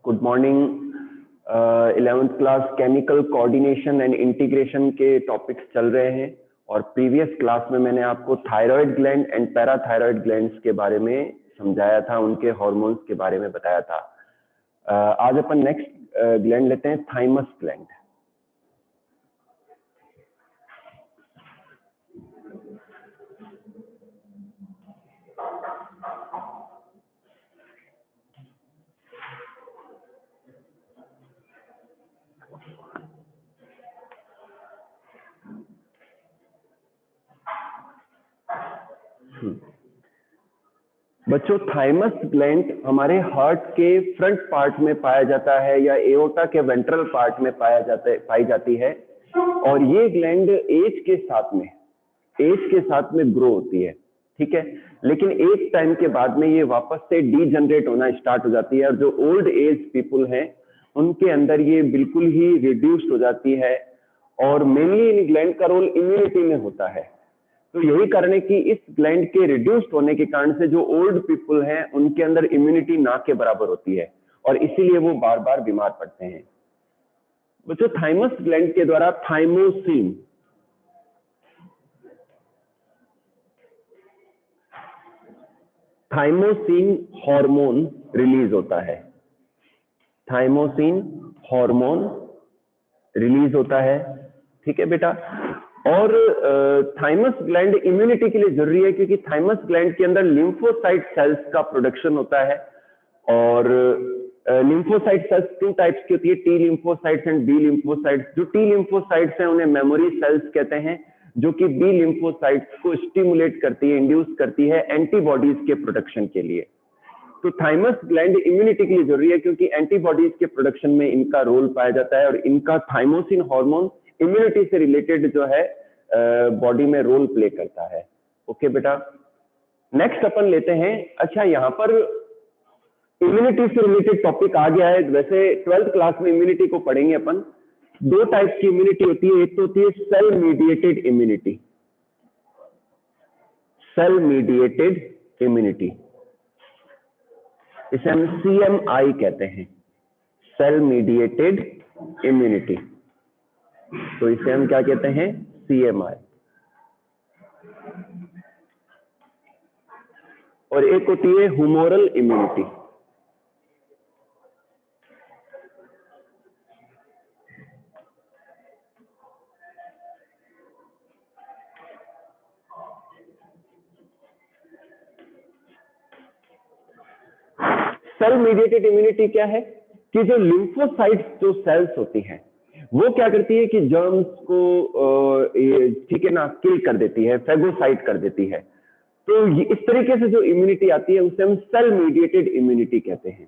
Good morning. 11th class chemical coordination and integration के topics चल रहे हैं और प्रीवियस क्लास में मैंने आपको thyroid gland and parathyroid glands के बारे में समझाया था, उनके हार्मोन्स के बारे में बताया था। आज अपन नेक्स्ट ग्लैंड लेते हैं, थाइमस ग्लैंड। बच्चों, थाइमस ग्लैंड हमारे हार्ट के फ्रंट पार्ट में पाया जाता है या एओर्टा के वेंट्रल पार्ट में पाई जाती है और ये ग्लैंड एज के साथ में ग्रो होती है, ठीक है। लेकिन एक टाइम के बाद में ये वापस से डीजनरेट होना स्टार्ट हो जाती है और जो ओल्ड एज पीपुल हैं उनके अंदर ये बिल्कुल ही रिड्यूस्ड हो जाती है और मेनली इन ग्लैंड का रोल इम्यूनिटी में होता है। तो यही कारण है कि इस ग्लैंड के रिड्यूस्ड होने के कारण से जो ओल्ड पीपल हैं उनके अंदर इम्यूनिटी ना के बराबर होती है और इसीलिए वो बार बार बीमार पड़ते हैं। बच्चों, थाइमस ग्लैंड के द्वारा थाइमोसिन हार्मोन रिलीज होता है। थाइमोसिन हार्मोन रिलीज होता है, ठीक है बेटा। और थाइमस ग्लैंड इम्यूनिटी के लिए जरूरी है क्योंकि थाइमस ग्लैंड के अंदर लिम्फोसाइट सेल्स का प्रोडक्शन होता है और लिम्फोसाइट सेल्स टू टाइप्स की होती है, T lymphocytes and B lymphocytes. जो टी लिम्फोसाइट्स हैं उन्हें मेमोरी सेल्स कहते हैं, जो कि बी लिम्फोसाइट्स को स्टिमुलेट करती है, इंड्यूस करती है एंटीबॉडीज के प्रोडक्शन के लिए। तो थाइमस ग्लैंड इम्यूनिटी के लिए जरूरी है क्योंकि एंटीबॉडीज के प्रोडक्शन में इनका रोल पाया जाता है और इनका थाइमोसिन हार्मोन इम्यूनिटी से रिलेटेड जो है बॉडी में रोल प्ले करता है। ओके बेटा, नेक्स्ट अपन लेते हैं। अच्छा, यहाँ पर इम्यूनिटी से रिलेटेड टॉपिक आ गया है। वैसे 12th क्लास में इम्यूनिटी को पढ़ेंगे अपन। दो टाइप की इम्यूनिटी होती है, एक तो होती है cell mediated immunity. Cell mediated immunity, इसे हम CMI कहते हैं, सेल मीडिएटेड इम्यूनिटी। तो इसे हम क्या कहते हैं? CMI। और एक होती है humoral immunity. Cell mediated immunity क्या है कि जो लिम्फोसाइट्स जो सेल्स होती हैं वो क्या करती है कि जर्म्स को ठीक है ना, किल कर देती है, फेगोसाइट कर देती है। तो इस तरीके से जो इम्यूनिटी आती है उसे हम सेल मीडिएटेड इम्यूनिटी कहते हैं।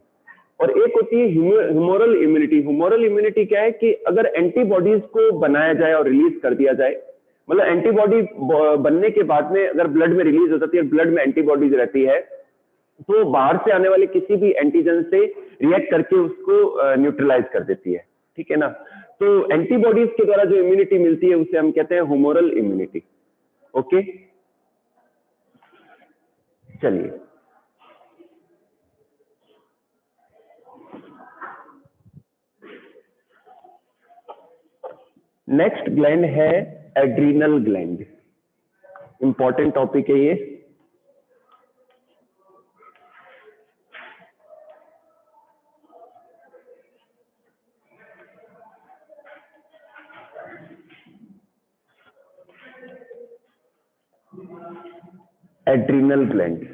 और एक होती है ह्यूमोरल इम्यूनिटी। ह्यूमोरल इम्यूनिटी क्या है कि अगर एंटीबॉडीज को बनाया जाए और रिलीज कर दिया जाए, मतलब एंटीबॉडी बनने के बाद में अगर ब्लड में रिलीज हो जाती है, ब्लड में एंटीबॉडीज रहती है, तो बाहर से आने वाले किसी भी एंटीजन से रिएक्ट करके उसको न्यूट्रलाइज कर देती है, ठीक है ना। तो एंटीबॉडीज के द्वारा जो इम्यूनिटी मिलती है उसे हम कहते हैं हुमोरल इम्यूनिटी। ओके, चलिए नेक्स्ट ग्लैंड है एड्रीनल ग्लैंड। इंपॉर्टेंट टॉपिक है ये। एड्रीनल ग्लैंड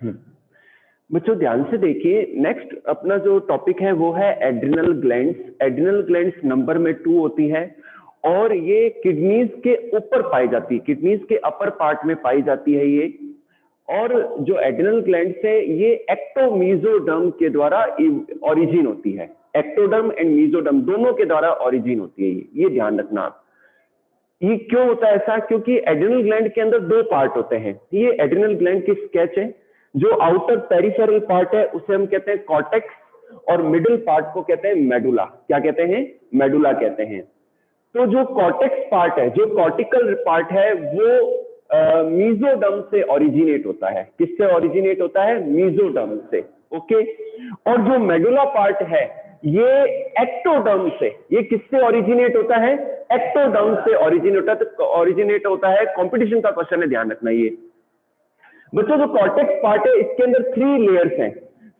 बच्चों ध्यान से देखिए, नेक्स्ट अपना जो टॉपिक है वो है adrenal glands. Adrenal glands number में 2 होती है और ये किडनीज के ऊपर पाई जाती है, किडनीज के अपर पार्ट में पाई जाती है ये। और जो एड्रिनल ग्लैंड्स है ये एक्टोमीजोडर्म के द्वारा ओरिजिन होती है, एक्टोडर्म एंड मीजोडर्म दोनों के द्वारा ओरिजिन होती है ये ध्यान रखना आप। ये क्यों होता है ऐसा? क्योंकि एड्रिनल ग्लैंड के अंदर 2 पार्ट होते हैं। ये एड्रिनल ग्लैंड की स्केच है। जो आउटर पेरिफेरल पार्ट है उसे हम कहते हैं कॉर्टेक्स, और मिडिल पार्ट को कहते हैं मेडुला। क्या कहते हैं? मेडुला कहते हैं। तो जो कॉर्टेक्स पार्ट है, जो कॉर्टिकल पार्ट है, वो मीजोडर्म से ओरिजिनेट होता है। किससे ओरिजिनेट होता है? मीजोडर्म से। ओके। और जो मेडुला पार्ट है ये एक्टोडर्म से, ये किससे ओरिजिनेट होता है? एक्टोडर्म से ओरिजिनेट होता है। कंपटीशन का क्वेश्चन है, ध्यान रखना ये बच्चों। जो कॉर्टेक्स पार्ट है इसके अंदर 3 लेयर्स हैं।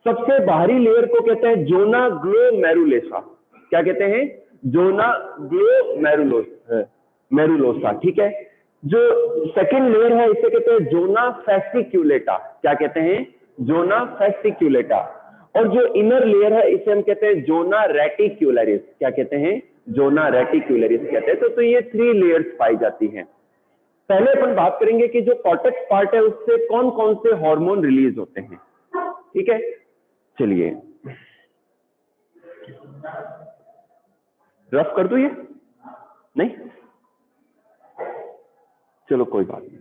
सबसे बाहरी लेयर को कहते हैं जोना ग्लोमेरुलोसा। क्या कहते हैं? Zona glomerulosa. ठीक है। जो सेकंड लेयर है इसे कहते हैं जोना फेसिक्युलेटा। क्या कहते हैं? जोना फेसिक्युलेटा। और जो इनर लेयर है इसे हम कहते हैं जोना रेटिक्युलरिस। क्या कहते हैं? जोना रेटिक्युलरिस कहते हैं। तो ये 3 लेयर्स पाई जाती हैं। पहले अपन बात करेंगे कि जो कॉर्टेक्स पार्ट है उससे कौन कौन से हार्मोन रिलीज होते हैं। ठीक है, चलिए रफ कर दूं ये? नहीं, चलो कोई बात नहीं।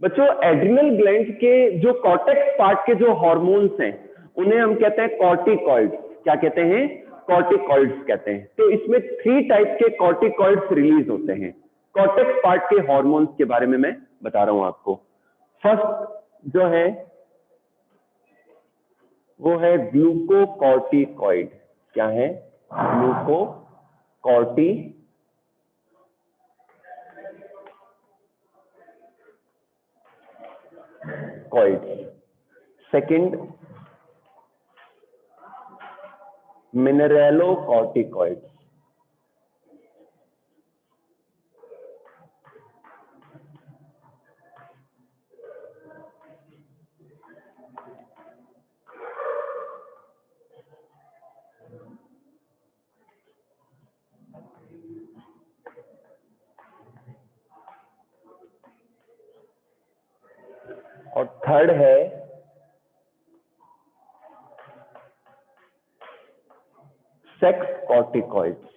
बच्चों एड्रिनल ग्लैंड के जो कॉर्टेक्स पार्ट के जो हार्मोन्स हैं उन्हें हम कहते हैं कॉर्टिकॉइड्स। क्या कहते हैं? कॉर्टिकॉइड्स कहते हैं। तो इसमें 3 टाइप के कॉर्टिकॉइड्स रिलीज होते हैं। कॉर्टेक्स पार्ट के हार्मोन्स के बारे में मैं बता रहा हूं आपको। फर्स्ट जो है वो है ग्लूकोकॉर्टिकॉइड। क्या है? ग्लूकोकॉर्टिकॉइड। सेकंड मिनरेलोकॉर्टिकॉइड। और थर्ड है सेक्स कॉर्टिकॉइड्स।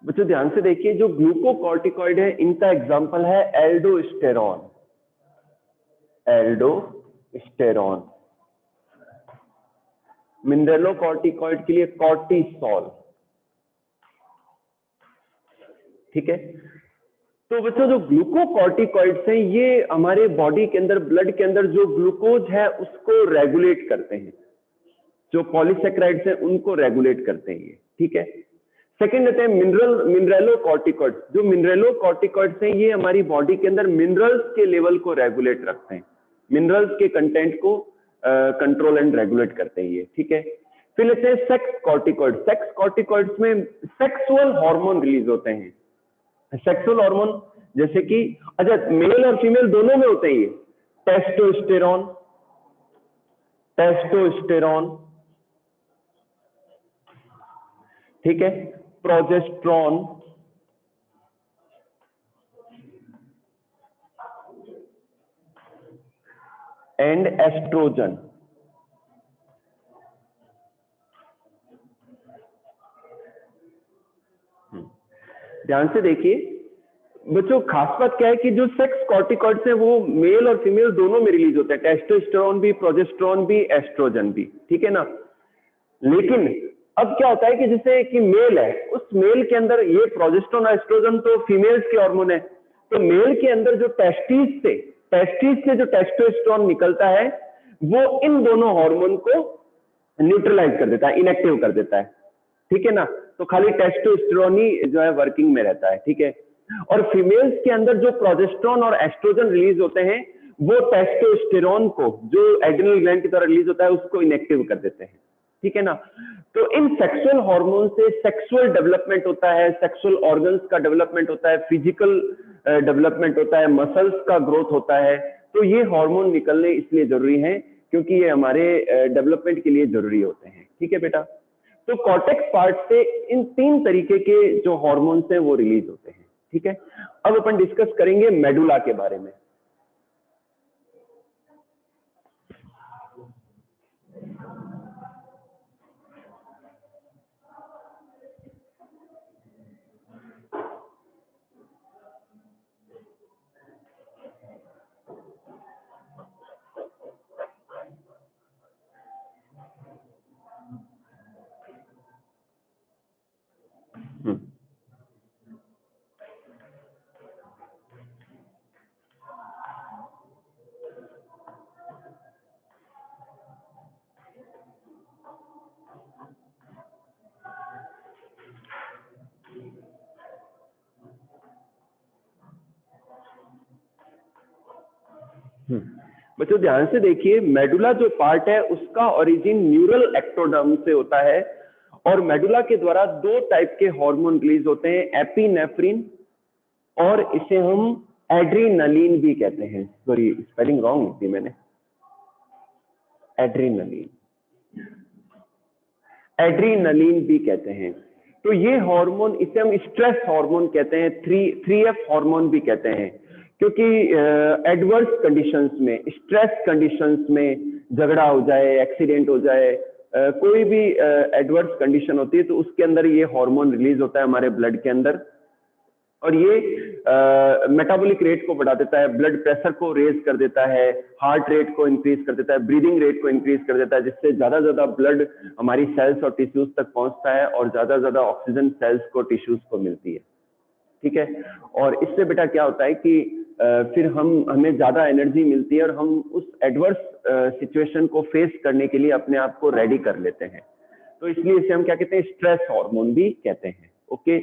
बच्चों ध्यान से देखिए, जो ग्लूकोकॉर्टिकॉइड है इनका एग्जांपल है एल्डोस्टेरॉन। एल्डोस्टेरॉन। मिनरेलोकॉर्टिकॉइड के लिए कॉर्टिसोल। ठीक है। तो बच्चों जो ग्लूकोकॉर्टिकॉइड्स हैं ये हमारे बॉडी के अंदर, ब्लड के अंदर जो ग्लूकोज है उसको रेगुलेट करते हैं। जो पॉलीसेक्राइड्स हैं उनको रेगुलेट करते हैं ये। ठीक है। सेकंड रहते हैं मिनरेलोकॉर्टिकॉइड्स। जो मिनरेलोकॉर्टिकॉइड्स हैं ये हमारी बॉडी के अंदर मिनरल्स के लेवल को रेगुलेट रखते हैं, मिनरल्स के कंटेंट को कंट्रोल एंड रेगुलेट करते हैं ये। ठीक है। फिर लेते हैं सेक्स कॉर्टिकॉइड। सेक्स कॉर्टिकॉइड्स में सेक्सुअल हार्मोन रिलीज होते हैं। सेक्सुअल हार्मोन जैसे कि, अच्छा मेल और फीमेल दोनों में होते हैं ये। टेस्टोस्टेरॉन, ठीक है, प्रोजेस्टेरॉन, एंड एस्ट्रोजन। ध्यान से देखिए बच्चों, खास बात क्या है कि जो सेक्स कॉर्टिकॉइड्स हैं वो मेल और फीमेल दोनों में रिलीज होते हैं। टेस्टोस्टेरॉन भी, प्रोजेस्टेरॉन भी, एस्ट्रोजन भी। ठीक है ना। लेकिन अब क्या होता है कि जैसे कि मेल है, उस मेल के अंदर ये प्रोजेस्टेरॉन और एस्ट्रोजन तो फीमेल्स के हार्मोन है। तो मेल के अंदर जो टेस्टिस से जो टेस्टोस्टेरॉन निकलता है वो इन दोनों हार्मोन को न्यूट्रलाइज कर देता है, इनएक्टिव कर देता है। ठीक है ना। तो खाली टेस्टोस्टेरोन ही जो है वर्किंग में रहता है। ठीक है। और फीमेल्स के अंदर जो प्रोजेस्टेरॉन और एस्ट्रोजन रिलीज होते हैं वो टेस्टोस्टेरोन को, जो एड्रिनल ग्लैंड की तरह रिलीज होता है, उसको इनएक्टिव कर देते हैं, ठीक है ना। तो इन सेक्सुअल हार्मोन से सेक्सुअल डेवलपमेंट होता है, सेक्सुअल ऑर्गन्स का डेवलपमेंट होता है, फिजिकल डेवलपमेंट होता है, मसल्स का ग्रोथ होता है। तो ये हार्मोन निकलने इसलिए जरूरी है क्योंकि ये हमारे डेवलपमेंट के लिए जरूरी होते हैं, ठीक है बेटा। तो कॉर्टेक्स पार्ट से इन 3 तरीके के जो हार्मोन्स हैं वो रिलीज होते हैं, ठीक है। अब अपन डिस्कस करेंगे मेडुला के बारे में। बच्चों ध्यान से देखिए, मेडुला जो पार्ट है उसका ओरिजिन न्यूरल एक्टोडर्म से होता है और मेडुला के द्वारा 2 टाइप के हार्मोन रिलीज होते हैं, एपिनेफ्रिन और इसे हम एड्रीनलिन भी कहते हैं। सॉरी स्पेलिंग रॉन्ग लिख दी मैंने, एड्रीनलिन, एड्रीनलिन भी कहते हैं। तो ये हार्मोन, इसे हम स्ट्रेस हार्मोन कहते हैं, 3F हार्मोन भी कहते हैं, क्योंकि एडवर्स कंडीशंस में, स्ट्रेस कंडीशंस में झगड़ा हो जाए, एक्सीडेंट हो जाए, कोई भी एडवर्स कंडीशन होती है तो उसके अंदर ये हार्मोन रिलीज होता है हमारे ब्लड के अंदर और ये मेटाबॉलिक रेट को बढ़ा देता है, ब्लड प्रेशर को रेज कर देता है, हार्ट रेट को इंक्रीज कर देता है, ब्रीदिंग रेट को इंक्रीज कर देता है, जिससे ज्यादा ब्लड हमारी सेल्स और टिश्यूज तक पहुंचता है और ज्यादा ऑक्सीजन सेल्स को, टिश्यूज को मिलती है, ठीक है। और इससे बेटा क्या होता है कि फिर हमें ज्यादा एनर्जी मिलती है और हम उस एडवर्स सिचुएशन को फेस करने के लिए अपने आप को रेडी कर लेते हैं। तो इसलिए इसे हम क्या कहते हैं, स्ट्रेस हार्मोन भी कहते हैं, ओके।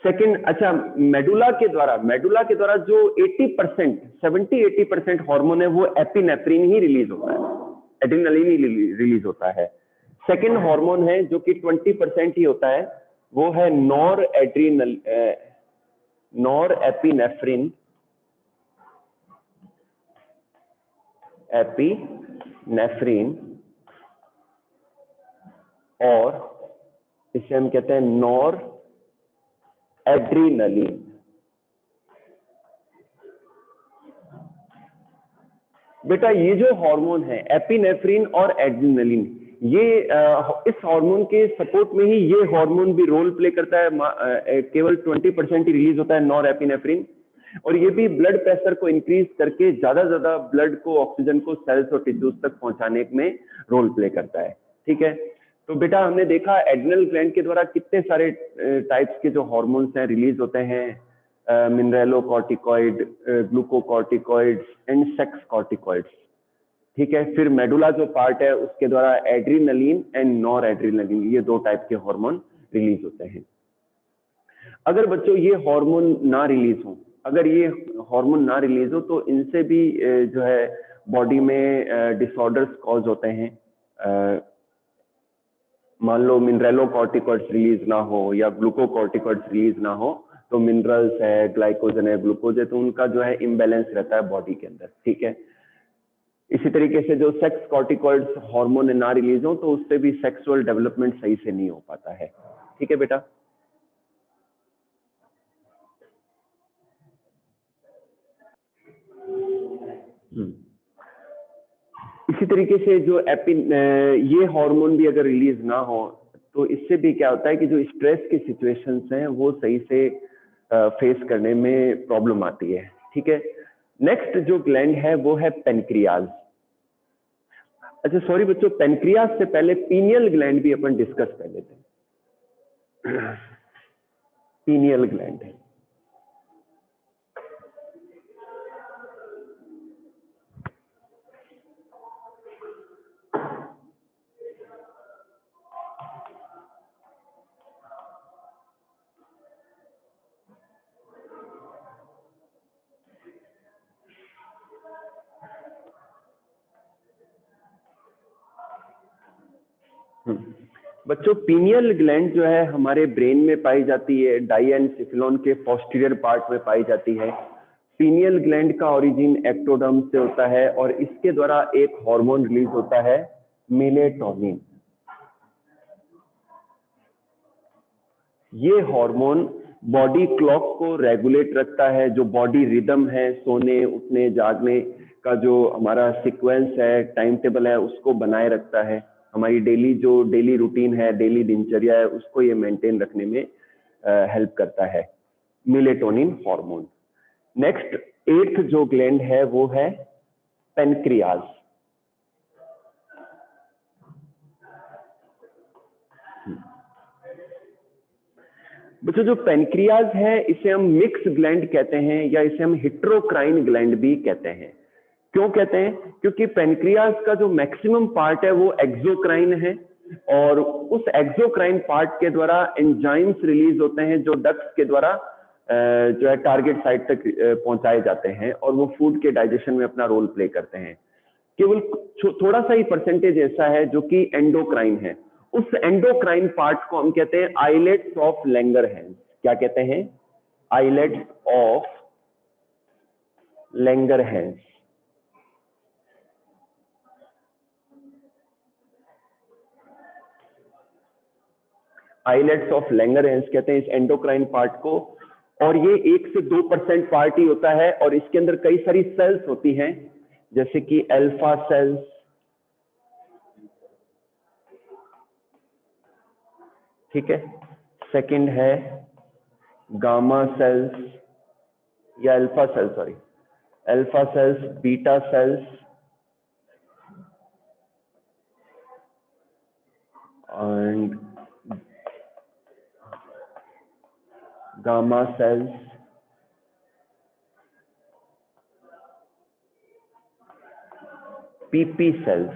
सेकंड, अच्छा, मेडुला के द्वारा जो 80%, 70-80% हार्मोन है वो एपिनेफ्रिन ही रिलीज होता है, एड्रिनलिन ही रिलीज होता है। सेकंड हार्मोन है जो कि 20% ही होता है, वो है नॉरएपिनेफ्रिन, और इसे हम कहते हैं नॉर एड्रीनलिन। बेटा ये जो हार्मोन है एपिनेफ्रिन और एड्रीनलिन, ये इस हार्मोन के सपोर्ट में ही ये हार्मोन भी रोल प्ले करता है। केवल 20% ही रिलीज होता है नॉर एपिनेफ्रिन, और ये भी ब्लड प्रेशर को इंक्रीज करके ज्यादा ब्लड को, ऑक्सीजन को सेल्स और टिश्यूज तक पहुंचाने में रोल प्ले करता है, ठीक है। तो बेटा हमने देखा एड्रिनल ग्लैंड के द्वारा कितने सारे टाइप्स के जो हार्मोन्स हैं रिलीज होते हैं, मिनरेलोकॉर्टिकॉइड, ग्लूकोकॉर्टिकॉइड्स एंड सेक्स कॉर्टिकॉइड्स, ठीक है। फिर मेडुला जो पार्ट है उसके द्वारा एड्रीनलिन एंड नॉर एड्रीनलिन, ये 2 टाइप के हार्मोन रिलीज होते हैं। अगर बच्चों ये हार्मोन ना रिलीज हो, अगर ये हार्मोन ना रिलीज हो तो इनसे भी जो है बॉडी में डिसऑर्डर्स कॉज होते हैं। मान लो मिनरेलोकॉर्टिकॉइड्स रिलीज ना हो या ग्लूकोकॉर्टिकॉइड्स रिलीज ना हो, तो मिनरल्स है, ग्लाइकोजन है, ग्लूकोज है, तो उनका जो है इम्बैलेंस रहता है बॉडी के अंदर, ठीक है। इसी तरीके से जो सेक्स कॉर्टिकॉइड्स हार्मोन ना रिलीज हो तो उससे भी सेक्सुअल डेवलपमेंट सही से नहीं हो पाता है, ठीक है बेटा। इसी तरीके से जो ये हार्मोन भी अगर रिलीज ना हो तो इससे भी क्या होता है कि जो स्ट्रेस की सिचुएशंस हैं वो सही से फेस करने में प्रॉब्लम आती है, ठीक है। नेक्स्ट जो ग्लैंड है वो है पेनक्रियाज। अच्छा सॉरी बच्चों, पेनक्रियाज से पहले पीनियल ग्लैंड भी अपन डिस्कस कर लेते हैं। पीनियल ग्लैंड है, बच्चों पीनियल ग्लैंड जो है हमारे ब्रेन में पाई जाती है, डाइएनसेफेलॉन के पोस्टीरियर पार्ट में पाई जाती है। पीनियल ग्लैंड का ओरिजिन एक्टोडर्म से होता है और इसके द्वारा एक हार्मोन रिलीज होता है, मेलेटोनिन। ये हार्मोन बॉडी क्लॉक को रेगुलेट रखता है, जो बॉडी रिदम है, सोने उठने जागने का जो हमारा सीक्वेंस है, टाइम टेबल है, उसको बनाए रखता है। हमारी डेली रूटीन है, डेली दिनचर्या है, उसको ये मेंटेन रखने में हेल्प करता है, मेलेटोनिन हार्मोन। नेक्स्ट 8th जो ग्लैंड है वो है पेनक्रियाज। बच्चों जो पेनक्रियाज है इसे हम मिक्स ग्लैंड कहते हैं या इसे हम हिट्रोक्राइन ग्लैंड भी कहते हैं। क्यों कहते हैं? क्योंकि पेनक्रियाज का जो मैक्सिमम पार्ट है वो एक्सोक्राइन है और उस एक्सोक्राइन पार्ट के द्वारा एंजाइम्स रिलीज होते हैं जो डक्ट्स के द्वारा जो है टारगेट साइट तक पहुंचाए जाते हैं और वो फूड के डाइजेशन में अपना रोल प्ले करते हैं। केवल थोड़ा सा ही परसेंटेज ऐसा है जो कि एंडोक्राइन है। उस एंडोक्राइन पार्ट को हम कहते हैं आइलेट्स ऑफ लैंगरहैंस। क्या कहते हैं? Islets of Langerhans. Islets of Langerhans कहते हैं इस एंडोक्राइन पार्ट को, और ये 1 से 2% पार्ट ही होता है और इसके अंदर कई सारी सेल्स होती हैं, जैसे कि अल्फा सेल्स, ठीक है, सेकंड है गामा सेल्स या alpha cells, beta cells and gamma cells, PP cells.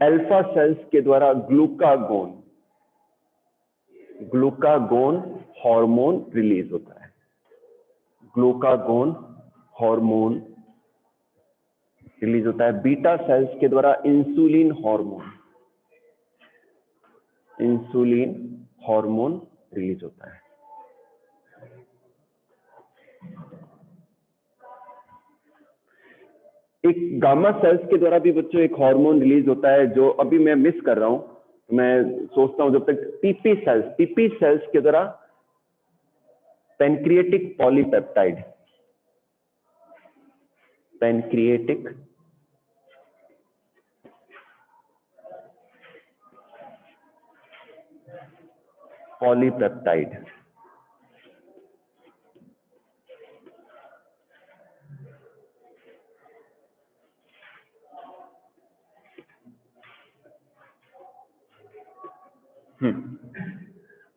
Alpha cells के द्वारा ग्लूकागोन हार्मोन रिलीज होता है। ग्लूकागोन हार्मोन रिलीज होता है। बीटा सेल्स के द्वारा इंसुलिन हार्मोन रिलीज होता है। एक गामा सेल्स के द्वारा भी बच्चों एक हार्मोन रिलीज होता है जो अभी मैं मिस कर रहा हूं, मैं सोचता हूं जब तक। पीपी सेल्स के द्वारा पैनक्रिएटिक पॉलीपेप्टाइड,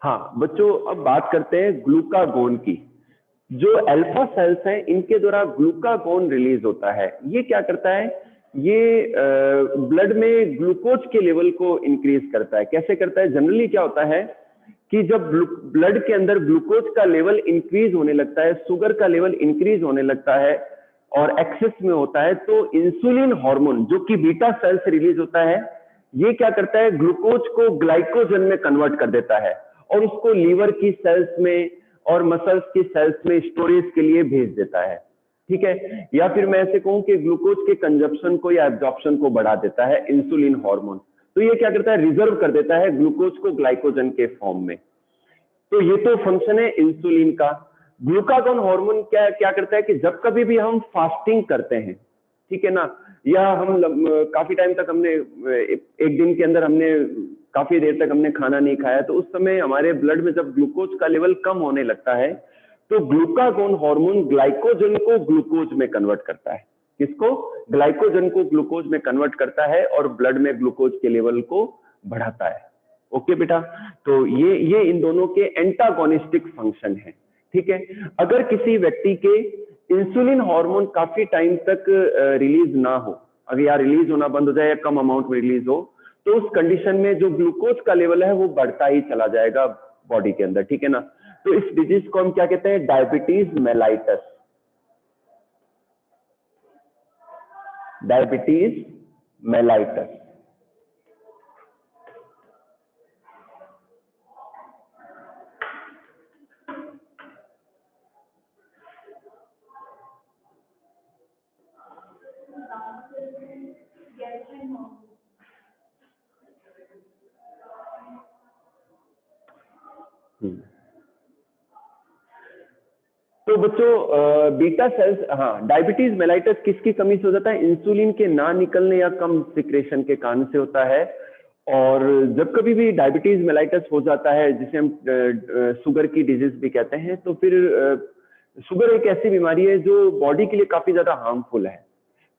हाँ बच्चों, अब बात करते हैं ग्लूकागोन की। जो अल्फा सेल्स हैं इनके द्वारा ग्लूकागोन रिलीज होता है। ये क्या करता है? ये ब्लड में ग्लूकोज के लेवल को इंक्रीज करता है। कैसे करता है? जनरली क्या होता है कि जब ब्लड के अंदर ग्लूकोज का लेवल इंक्रीज होने लगता है, शुगर का लेवल इंक्रीज होने लगता है और एक्सेस में होता है, तो इंसुलिन हार्मोन जो कि बीटा सेल से रिलीज होता है, ये क्या करता है? ग्लूकोज को ग्लाइकोजन में कन्वर्ट कर देता है और उसको लीवर की सेल्स में और मसल्स की सेल्स में स्टोरेज के लिए भेज देता है, ठीक है। या फिर मैं ऐसे कहूं कि ग्लूकोज के कंजप्शन को या एब्जॉर्प्शन को बढ़ा देता है इंसुलिन हार्मोन। तो ये क्या करता है? रिजर्व कर देता है ग्लूकोज को ग्लाइकोजन के फॉर्म में। तो ये तो फंक्शन है इंसुलिन का। ग्लूकागोन हार्मोन क्या करता है कि जब कभी भी हम फास्टिंग करते हैं, ठीक है ना, या हम काफी टाइम तक हमने एक दिन के अंदर हमने काफी देर तक हमने खाना नहीं खाया, तो उस समय हमारे ब्लड में जब ग्लूकोज का लेवल कम होने लगता है तो ग्लूकागोन हार्मोन ग्लाइकोजन को ग्लूकोज में कन्वर्ट करता है। किसको? ग्लाइकोजन को ग्लूकोज में कन्वर्ट करता है और ब्लड में ग्लूकोज के लेवल को बढ़ाता है। ओके बेटा, तो ये इन दोनों के एंटागोनिस्टिक फंक्शन है, ठीक है। अगर किसी व्यक्ति के इंसुलिन हार्मोन काफी टाइम तक रिलीज ना हो, अगर यार रिलीज होना बंद हो जाए या कम अमाउंट में रिलीज हो, तो उस कंडीशन में जो ग्लूकोज का लेवल है वो बढ़ता ही चला जाएगा बॉडी के अंदर, ठीक है ना। तो इस डिजीज को हम क्या कहते हैं? Diabetes mellitus. Diabetes mellitus. तो बच्चों बीटा सेल्स, हाँ, डायबिटीज मेलाइटस किसकी कमी से हो जाता है? इंसुलिन के ना निकलने या कम सिक्रेशन के कारण से होता है। और जब कभी भी डायबिटीज मेलाइटस हो जाता है, जिसे हम शुगर की डिजीज भी कहते हैं, तो फिर शुगर एक ऐसी बीमारी है जो बॉडी के लिए काफी ज्यादा हार्मफुल है।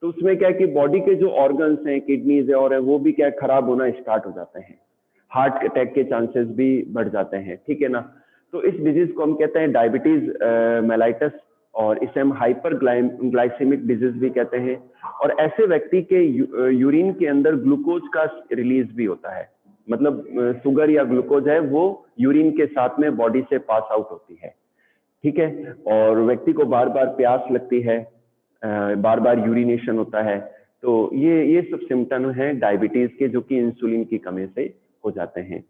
तो उसमें क्या है कि बॉडी के जो ऑर्गन्स हैं, किडनीज है और है, वो भी क्या खराब होना स्टार्ट हो जाते हैं। हार्ट अटैक के चांसेस भी बढ़ जाते हैं, ठीक है ना। तो इस डिजीज को हम कहते हैं डायबिटीज मेलाइटस, और इसे हम हाइपर ग्लाइसेमिक डिजीज भी कहते हैं। और ऐसे व्यक्ति के यूरिन के अंदर ग्लूकोज का रिलीज भी होता है, मतलब शुगर या ग्लूकोज है वो यूरिन के साथ में बॉडी से पास आउट होती है, ठीक है। और व्यक्ति को बार बार प्यास लगती है, बार बार यूरिनेशन होता है। तो ये सब सिम्टम हैं डायबिटीज के, जो कि इंसुलिन की कमी से हो जाते हैं।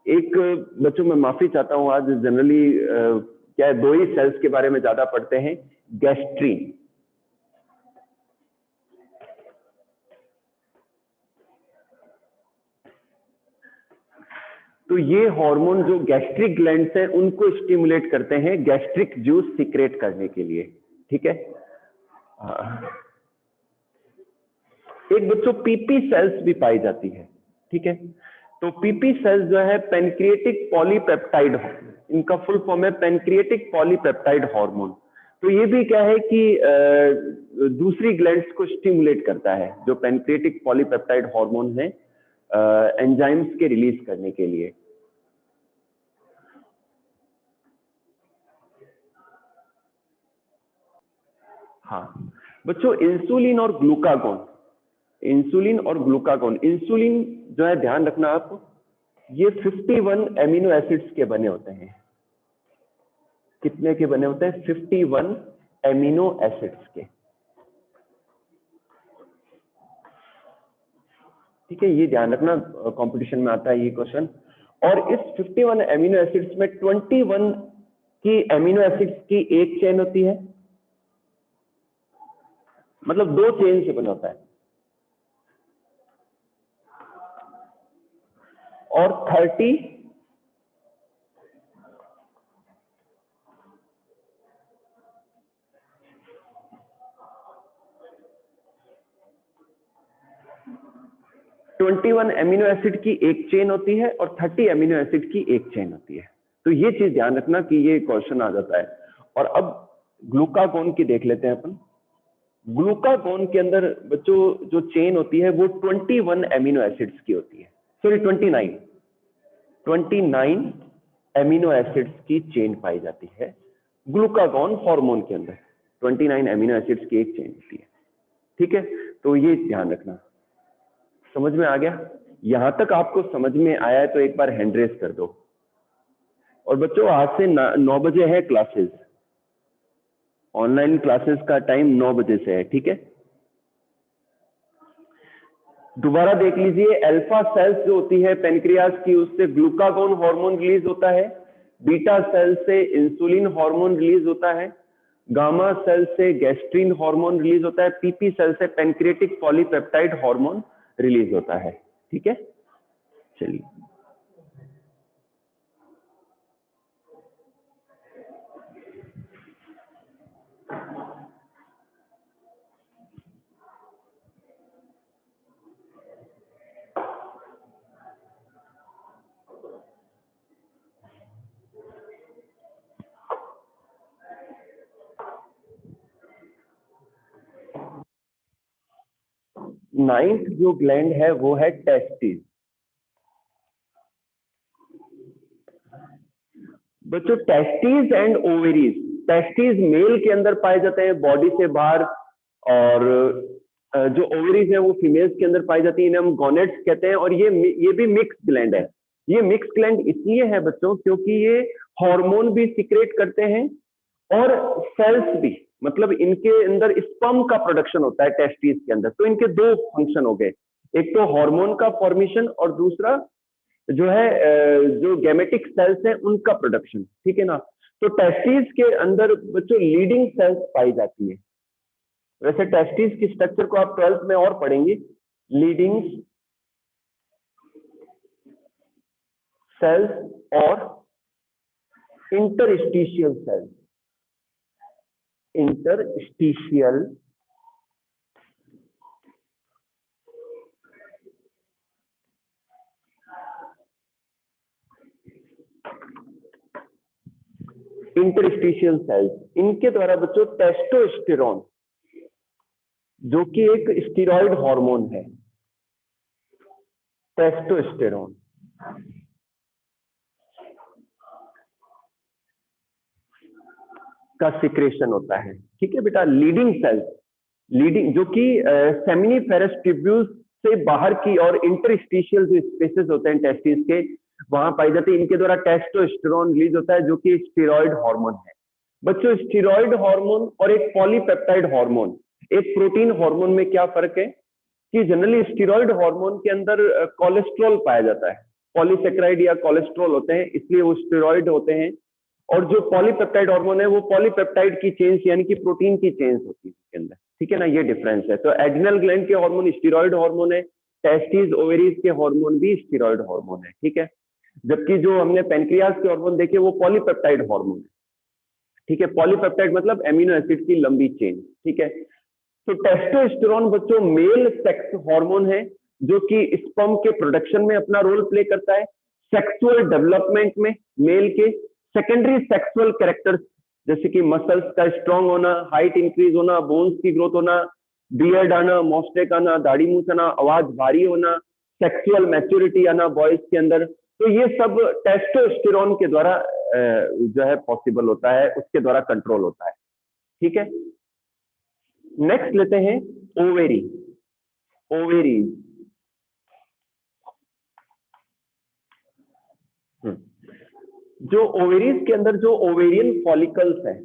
एक बच्चों मैं माफी चाहता हूं, आज जनरली क्या है, दो ही सेल्स के बारे में ज्यादा पढ़ते हैं, गैस्ट्रीन। तो ये हार्मोन जो गैस्ट्रिक ग्लैंड्स हैं उनको स्टिमुलेट करते हैं गैस्ट्रिक जूस सीक्रेट करने के लिए, ठीक है। एक बच्चों पीपी सेल्स भी पाई जाती है, ठीक है। तो पीपी सेल्स जो है पैनक्रिएटिक पॉलीपेप्टाइड, इनका फुल फॉर्म है पैनक्रिएटिक पॉलीपेप्टाइड हार्मोन। तो ये भी क्या है कि दूसरी ग्लैंड्स को स्टिमुलेट करता है, जो पैनक्रिएटिक पॉलीपेप्टाइड हार्मोन है एंजाइम्स के रिलीज करने के लिए। हाँ बच्चों, इंसुलिन और ग्लूकागोन, इंसुलिन और ग्लूकागोन, इंसुलिन जो है ध्यान रखना आप, ये 51 एमिनो एसिड्स के बने होते हैं। कितने के बने होते हैं? 51 एमिनो एसिड्स के, ठीक है। ये ध्यान रखना, कंपटीशन में आता है ये क्वेश्चन। और इस 51 एमिनो एसिड्स में 21 की एमिनो एसिड्स की एक चेन होती है, मतलब दो चेन से बना होता है। और 21 एमिनो एसिड की एक चेन होती है और 30 एमिनो एसिड की एक चेन होती है। तो ये चीज ध्यान रखना कि ये क्वेश्चन आ जाता है। और अब ग्लूकागोन की देख लेते हैं अपन। ग्लूकागोन के अंदर बच्चों जो चेन होती है वो 21 एमिनो एसिड्स की होती है, सॉरी 29 एमिनो एसिड्स की चेन पाई जाती है ग्लूकागोन हार्मोन के अंदर। 29 एमिनो एसिड्स की एक चेन होती है, ठीक है। तो ये ध्यान रखना। समझ में आ गया? यहां तक आपको समझ में आया है तो एक बार हैंड रेस कर दो। और बच्चों आज से 9 बजे है क्लासेस, ऑनलाइन क्लासेस का टाइम 9 बजे से है, ठीक है। दोबारा देख लीजिए, अल्फा सेल्स जो होती है पेनक्रियास की, उससे ग्लूकागोन हार्मोन रिलीज होता है। बीटा सेल से इंसुलिन हार्मोन रिलीज होता है। गामा सेल से गैस्ट्रीन हार्मोन रिलीज होता है। पीपी सेल से पेनक्रिएटिक पॉलीपेप्टाइड हार्मोन रिलीज होता है, ठीक है। चलिए, नाइन्थ जो ग्लैंड है वो है टेस्टिस। बच्चों testis and ovaries, testis male के अंदर पाए जाते हैं बॉडी से बाहर, और जो ओवरीज है वो फीमेल्स के अंदर पाई जाती है, इन्हें हम गोनेट्स कहते हैं। और ये भी मिक्स ग्लैंड है। ये मिक्स ग्लैंड इसलिए है बच्चों क्योंकि ये हार्मोन भी सीक्रेट करते हैं और सेल्स भी, मतलब इनके अंदर स्पर्म का प्रोडक्शन होता है टेस्टिस के अंदर। तो इनके दो फंक्शन हो गए, एक तो हार्मोन का फॉर्मेशन और दूसरा जो है जो गैमेटिक सेल्स हैं उनका प्रोडक्शन, ठीक है ना। तो टेस्टिस के अंदर बच्चों लीडिंग सेल्स पाई जाती है। वैसे टेस्टिस की स्ट्रक्चर को आप 12th में और पढ़ेंगे, लीडिंग सेल्स और interstitial cells. Interstitial interstitial cells, इनके द्वारा बच्चों टेस्टोस्टेरोन जो कि एक स्टेरॉइड हार्मोन है, टेस्टोस्टेरोन का सिक्रेशन होता है, ठीक है बेटा। लीडिंग सेल्स, लीडिंग जो कि सेमिनिफेरस ट्यूब्यूल्स से बाहर की और इंटरस्टिशियल जो स्पेसेस होते हैं टेस्टिस के वहां पाई जाती है, इनके द्वारा टेस्टोस्टेरोन रिलीज होता है जो कि स्टेरॉइड हार्मोन है। बच्चों स्टेरॉइड हार्मोन और एक पॉलीपेप्टाइड हार्मोन, एक प्रोटीन हार्मोन में क्या फर्क है कि जनरली स्टेरॉइड हार्मोन के अंदर कोलेस्ट्रॉल पाया जाता है, पॉलीसेक्राइड या कोलेस्ट्रॉल होते हैं, इसलिए वो स्टेरॉइड होते हैं। और जो पॉलीपेप्टाइड हार्मोन है वो पॉलीपेप्टाइड की चेन्स यानी कि प्रोटीन की चेन्स होती है उसके अंदर, ठीक है ना, ये डिफरेंस है। तो एड्रिनल ग्लैंड के हार्मोन स्टेरॉइड हार्मोन है, टेस्टिस ओवेरीज के हार्मोन भी स्टेरॉइड हार्मोन है, ठीक है। जबकि जो हमने पेनक्रियाज के हार्मोन देखे वो पॉलीपेप्टाइड हार्मोन है, ठीक है। पॉलीपेप्टाइड मतलब एमिनो एसिड की लंबी चेन, ठीक है। तो टेस्टोस्टेरोन बच्चों मेल सेक्स हार्मोन है जो कि स्पर्म के प्रोडक्शन में अपना रोल प्ले करता है, सेक्सुअल डेवलपमेंट में मेल के, सेकेंडरी सेक्सुअल कैरेक्टर्स जैसे कि मसल्स का स्ट्रांग होना, हाइट इंक्रीज होना, बोन्स की ग्रोथ होना, बियर्ड आना, मॉस्टेक आना, दाढ़ी मूछ आना, आवाज भारी होना, सेक्सुअल मैच्योरिटी आना बॉयज के अंदर, तो ये सब टेस्टोस्टेरोन के द्वारा जो है पॉसिबल होता है, उसके द्वारा कंट्रोल होता है, ठीक है। नेक्स्ट लेते हैं ओवेरी। ओवेरी जो ओवेरीज के अंदर जो ओवेरियन फॉलिकल्स हैं,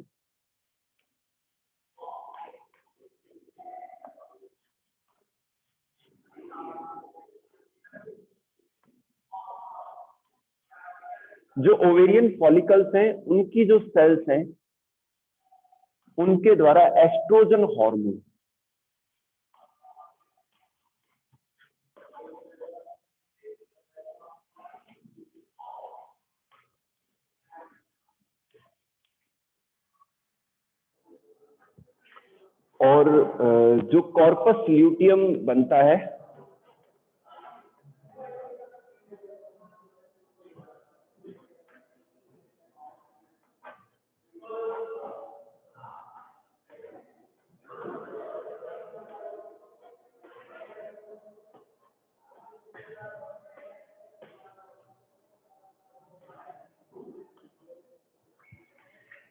जो ओवेरियन फॉलिकल्स हैं उनकी जो सेल्स हैं उनके द्वारा एस्ट्रोजन हार्मोन और जो कॉर्पस ल्यूटियम बनता है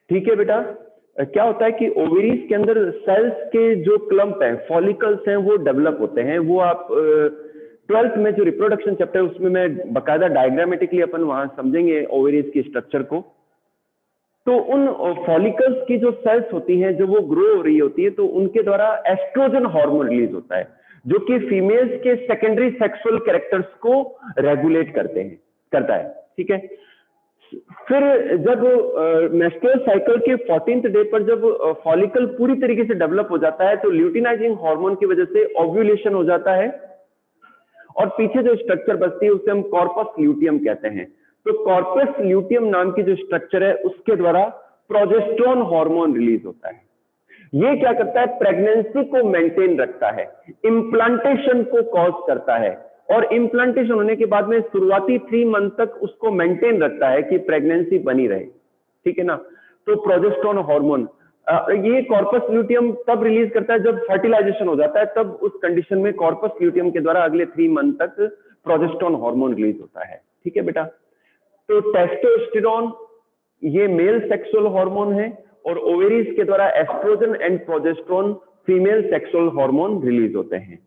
ठीक है बेटा। क्या होता है कि ओवेरीज के अंदर सेल्स के जो क्लम्प हैं, फॉलिकल्स हैं, वो डेवलप होते हैं। वो आप 12th में जो रिप्रोडक्शन चैप्टर है उसमें मैं बकायदा डायग्रामेटिकली अपन वहां समझेंगे ओवेरीज की स्ट्रक्चर को। तो उन फॉलिकल्स की जो सेल्स होती हैं जो वो ग्रो हो रही होती है, तो उनके द्वारा एस्ट्रोजन हार्मोन रिलीज होता है जो कि फीमेल्स के सेकेंडरी सेक्सुअल कैरेक्टर्स को रेगुलेट करता है, ठीक है। फिर जब मेंस्ट्रुअल साइकिल के 14th डे पर जब फॉलिकल पूरी तरीके से डेवलप हो जाता है तो ल्यूटिनाइजिंग हार्मोन की वजह से ओव्यूलेशन हो जाता है और पीछे जो स्ट्रक्चर बचती है उसे हम कॉर्पस ल्यूटियम कहते हैं। तो कॉर्पस ल्यूटियम नाम की जो स्ट्रक्चर है उसके द्वारा प्रोजेस्टेरोन हार्मोन रिलीज होता है। ये क्या करता है, प्रेगनेंसी को मेंटेन रखता है, इम्प्लांटेशन को कॉज करता है और इम्प्लांटेशन होने के बाद में शुरुआती 3 मंथ तक उसको मेंटेन रखता है कि प्रेगनेंसी बनी रहे, ठीक है ना। तो प्रोजेस्टेरोन हार्मोन ये कॉर्पस ल्यूटियम तब रिलीज करता है जब फर्टिलाइजेशन हो जाता है, तब उस कंडीशन में कॉर्पस ल्यूटियम के द्वारा अगले 3 मंथ तक प्रोजेस्टेरोन हार्मोन रिलीज होता है, ठीक है बेटा। तो टेस्टोस्टेरोन ये मेल सेक्सुअल हार्मोन है और ओवेरीज के द्वारा estrogen and progesterone female sexual hormone release होते हैं।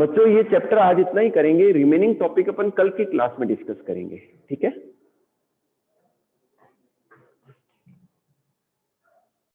बच्चों ये चैप्टर आज इतना ही करेंगे, रिमेनिंग टॉपिक अपन कल की क्लास में डिस्कस करेंगे, ठीक है।